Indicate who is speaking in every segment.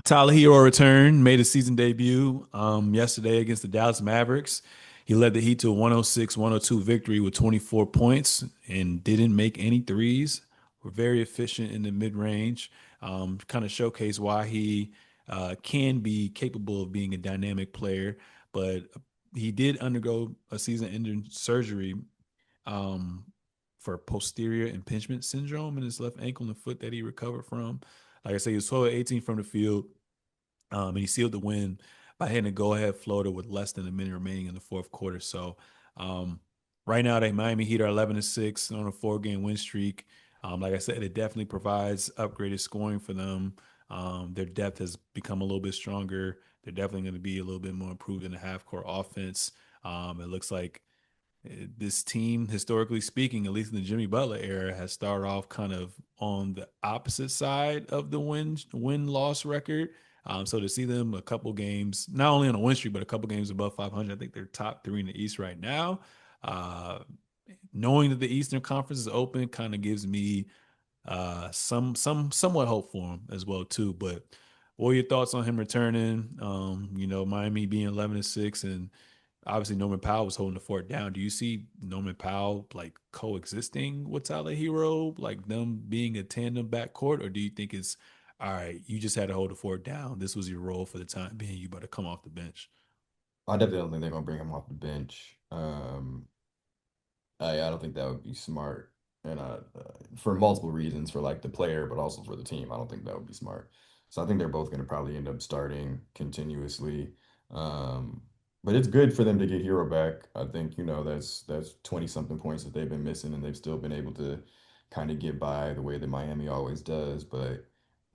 Speaker 1: Tyler Herro returned, made a season debut yesterday against the Dallas Mavericks. He led the Heat to a 106-102 victory with 24 points and didn't make any threes. Were very efficient in the mid range. Kind of showcase why he can be capable of being a dynamic player. But he did undergo a season-ending surgery um, for posterior impingement syndrome in his left ankle and foot that he recovered from. Like I said, he was 12 of 18 from the field, and he sealed the win by hitting a go-ahead floater with less than a minute remaining in the fourth quarter. So um, right now, the Miami Heat are 11-6 on a four-game win streak. Like I said, it definitely provides upgraded scoring for them. Their depth has become a little bit stronger. They're definitely going to be a little bit more improved in the half-court offense. It looks like this team, historically speaking, at least in the Jimmy Butler era, has started off kind of on the opposite side of the win loss record. So to see them a couple games, not only on a win streak, but a couple games above 500, I think they're top three in the East right now. Uh, Knowing that the Eastern Conference is open kind of gives me somewhat hope for him as well too. But what are your thoughts on him returning? Miami being 11-6, and obviously Norman Powell was holding the fort down. Do you see Norman Powell like coexisting with Tyler Hero, like them being a tandem backcourt, or do you think it's all right? You just had to hold the fort down. This was your role for the time being. You better come off the bench.
Speaker 2: I definitely don't think they're gonna bring him off the bench. I don't think that would be smart, and for multiple reasons, for like the player, but also for the team. I don't think that would be smart. So I think they're both gonna probably end up starting continuously. Um, but it's good for them to get Hero back. I think that's 20 something points that they've been missing, and they've still been able to kind of get by the way that Miami always does. But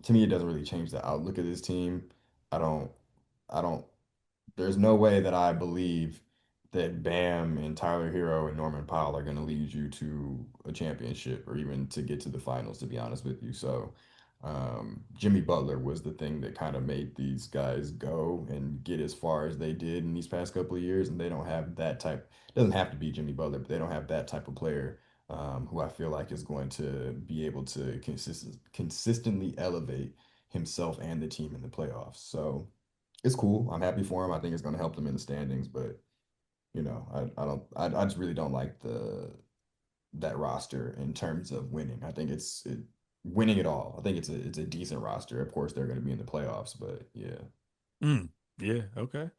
Speaker 2: to me, it doesn't really change the outlook of this team. I don't. I don't there's no way that I believe that Bam and Tyler Hero and Norman Powell are going to lead you to a championship or even to get to the finals, to be honest with you. So, Jimmy Butler was the thing that kind of made these guys go and get as far as they did in these past couple of years. And they don't have that type, it doesn't have to be Jimmy Butler, but they don't have that type of player who I feel like is going to be able to consistently elevate himself and the team in the playoffs. So, it's cool. I'm happy for him. I think it's going to help them in the standings, but I just really don't like the that roster in terms of winning. I think winning it all. I think it's a decent roster. Of course, they're going to be in the playoffs, but yeah.
Speaker 1: Mm, yeah. Okay.